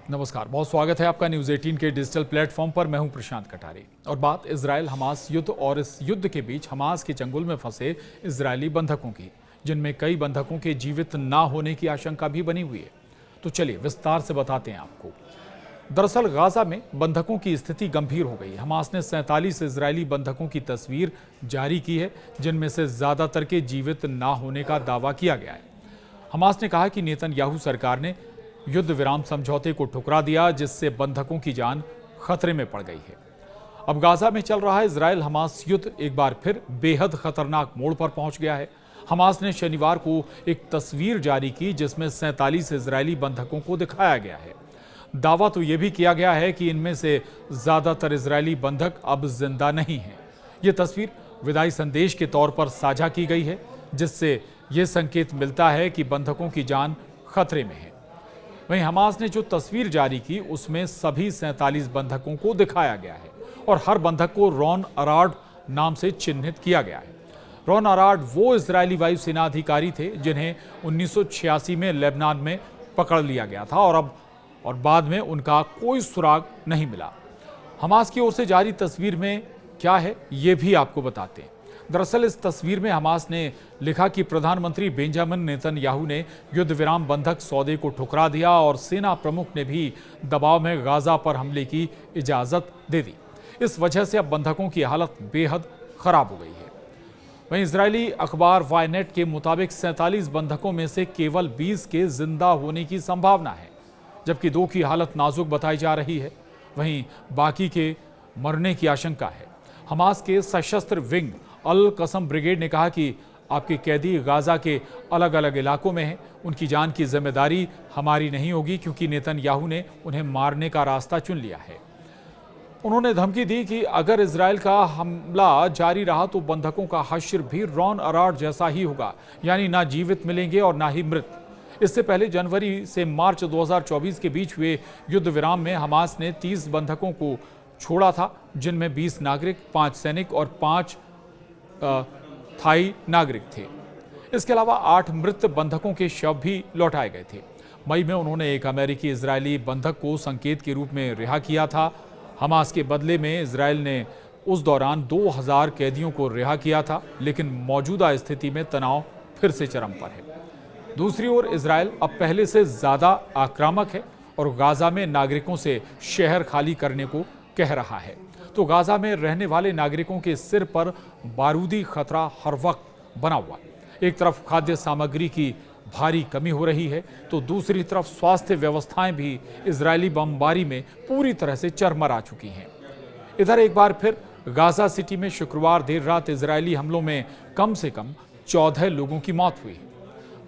नमस्कार, बहुत स्वागत है आपका न्यूज़ 18 के डिजिटल प्लेटफॉर्म पर। मैं हूं प्रशांत कटारी और बात इजराइल हमास युद्ध और इस युद्ध के बीच हमास के चंगुल में फंसे इजरायली बंधकों की, जिनमें कई बंधकों के जीवित ना होने की आशंका भी बनी हुई है। तो चलिए विस्तार से बताते हैं आपको। दरअसल गाजा में बंधकों की स्थिति गंभीर हो गई। हमास ने 47 इजरायली बंधकों की तस्वीर जारी की है, जिनमें से ज्यादातर के जीवित ना होने का दावा किया गया है। हमास ने कहा कि नेतन्याहू सरकार ने युद्ध विराम समझौते को ठुकरा दिया, जिससे बंधकों की जान खतरे में पड़ गई है। अब गाजा में चल रहा इजराइल हमास युद्ध एक बार फिर बेहद खतरनाक मोड़ पर पहुंच गया है। हमास ने शनिवार को एक तस्वीर जारी की, जिसमें 47 इजरायली बंधकों को दिखाया गया है। दावा तो यह भी किया गया है कि इनमें से ज्यादातर इजरायली बंधक अब जिंदा नहीं हैं। यह तस्वीर विदाई संदेश के तौर पर साझा की गई है, जिससे यह संकेत मिलता है कि बंधकों की जान खतरे में है। वहीं हमास ने जो तस्वीर जारी की, उसमें सभी 47 बंधकों को दिखाया गया है और हर बंधक को रॉन अराड नाम से चिन्हित किया गया है। रॉन अराड वो इजरायली वायुसेना अधिकारी थे जिन्हें 1986 में लेबनान में पकड़ लिया गया था और बाद में उनका कोई सुराग नहीं मिला। हमास की ओर से जारी तस्वीर में क्या है, ये भी आपको बताते हैं। दरअसल इस तस्वीर में हमास ने लिखा कि प्रधानमंत्री बेंजामिन नेतन्याहू ने युद्ध विराम बंधक सौदे को ठुकरा दिया और सेना प्रमुख ने भी दबाव में गाजा पर हमले की इजाजत दे दी। इस वजह से अब बंधकों की हालत बेहद खराब हो गई है। वहीं इजरायली अखबार वायनेट के मुताबिक 47 बंधकों में से केवल 20 के जिंदा होने की संभावना है, जबकि 2 की हालत नाजुक बताई जा रही है। वहीं बाकी के मरने की आशंका है। हमास के सशस्त्र विंग अल कसम ब्रिगेड ने कहा कि आपके कैदी गाजा के अलग अलग इलाकों में हैं। उनकी जान की जिम्मेदारी हमारी नहीं होगी, क्योंकि नेतन्याहू ने उन्हें मारने का रास्ता चुन लिया है। उन्होंने धमकी दी कि अगर इजराइल का हमला जारी रहा तो बंधकों का हश्र भी रॉन अराड जैसा ही होगा, यानी ना जीवित मिलेंगे और ना ही मृत। इससे पहले जनवरी से मार्च 2024 के बीच हुए युद्ध विराम में हमास ने 30 बंधकों को छोड़ा था, जिनमें 20 नागरिक, 5 सैनिक और 5 थाई नागरिक थे। इसके अलावा 8 मृत बंधकों के शव भी लौटाए गए थे। मई में उन्होंने एक अमेरिकी इजरायली बंधक को संकेत के रूप में रिहा किया था। हमास के बदले में इजराइल ने उस दौरान 2000 कैदियों को रिहा किया था, लेकिन मौजूदा स्थिति में तनाव फिर से चरम पर है। दूसरी ओर इजराइल अब पहले से ज्यादा आक्रामक है और गाजा में नागरिकों से शहर खाली करने को कह रहा है। तो गाजा में रहने वाले नागरिकों के सिर पर बारूदी खतरा हर वक्त बना हुआ। एक तरफ खाद्य सामग्री की भारी कमी हो रही है, तो दूसरी तरफ स्वास्थ्य व्यवस्थाएं भी इजरायली बमबारी में पूरी तरह से चरमरा चुकी हैं। इधर एक बार फिर गाजा सिटी में शुक्रवार देर रात इजरायली हमलों में कम से कम 14 लोगों की मौत हुई।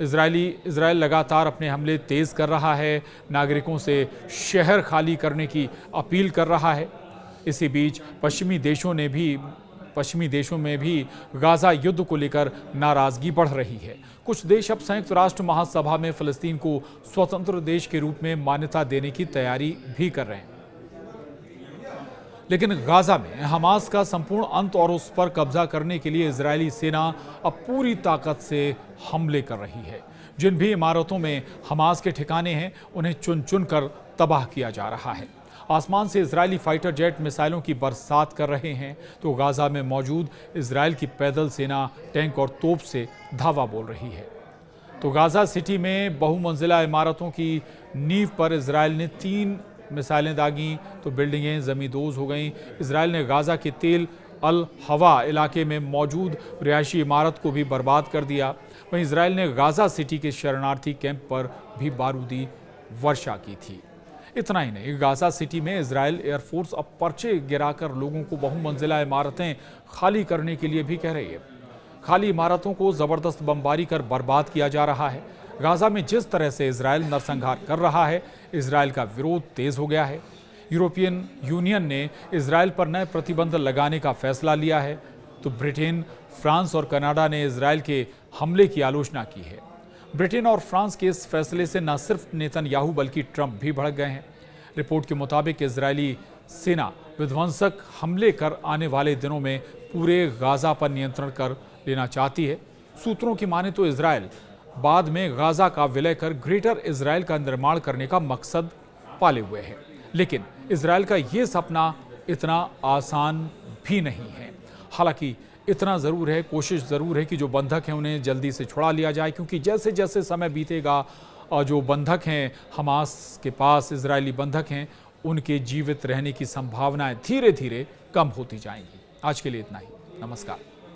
इजराइल लगातार अपने हमले तेज कर रहा है, नागरिकों से शहर खाली करने की अपील कर रहा है। इसी बीच पश्चिमी देशों में भी गाजा युद्ध को लेकर नाराजगी बढ़ रही है। कुछ देश अब संयुक्त राष्ट्र महासभा में फिलिस्तीन को स्वतंत्र देश के रूप में मान्यता देने की तैयारी भी कर रहे हैं। लेकिन गाजा में हमास का संपूर्ण अंत और उस पर कब्जा करने के लिए इजरायली सेना अब पूरी ताकत से हमले कर रही है। जिन भी इमारतों में हमास के ठिकाने हैं, उन्हें चुन चुन कर तबाह किया जा रहा है। आसमान से इजरायली फाइटर जेट मिसाइलों की बरसात कर रहे हैं, तो गाजा में मौजूद इजराइल की पैदल सेना टैंक और तोप से धावा बोल रही है। तो गाजा सिटी में बहुमंजिला इमारतों की नींव पर इजराइल ने 3 मिसाइलें दागी, तो बिल्डिंगें जमींदोज हो गईं। इजराइल ने गाजा के तेल अल हवा इलाके में मौजूद रिहायशी इमारत को भी बर्बाद कर दिया। वहीं इजराइल ने गाजा सिटी के शरणार्थी कैंप पर भी बारूदी वर्षा की थी। इतना ही नहीं, गाजा सिटी में इजराइल एयरफोर्स अब पर्चे गिराकर लोगों को बहुमंजिला इमारतें खाली करने के लिए भी कह रही है। खाली इमारतों को जबरदस्त बमबारी कर बर्बाद किया जा रहा है। गाजा में जिस तरह से इजराइल नरसंहार कर रहा है, इजराइल का विरोध तेज हो गया है। यूरोपियन यूनियन ने इजराइल पर नए प्रतिबंध लगाने का फैसला लिया है, तो ब्रिटेन, फ्रांस और कनाडा ने इजराइल के हमले की आलोचना की है। ब्रिटेन और फ्रांस के इस फैसले से न सिर्फ नेतन्याहू बल्कि ट्रंप भी भड़क गए हैं। रिपोर्ट के मुताबिक इजरायली सेना विध्वंसक हमले कर आने वाले दिनों में पूरे गाजा पर नियंत्रण कर लेना चाहती है। सूत्रों की माने तो इजरायल बाद में गाजा का विलय कर ग्रेटर इजराइल का निर्माण करने का मकसद पाले हुए है। लेकिन इजराइल का ये सपना इतना आसान भी नहीं है। हालांकि इतना ज़रूर है, कोशिश ज़रूर है कि जो बंधक हैं उन्हें जल्दी से छुड़ा लिया जाए, क्योंकि जैसे जैसे समय बीतेगा और जो बंधक हैं हमास के पास, इजरायली बंधक हैं, उनके जीवित रहने की संभावनाएं धीरे धीरे कम होती जाएंगी। आज के लिए इतना ही। नमस्कार।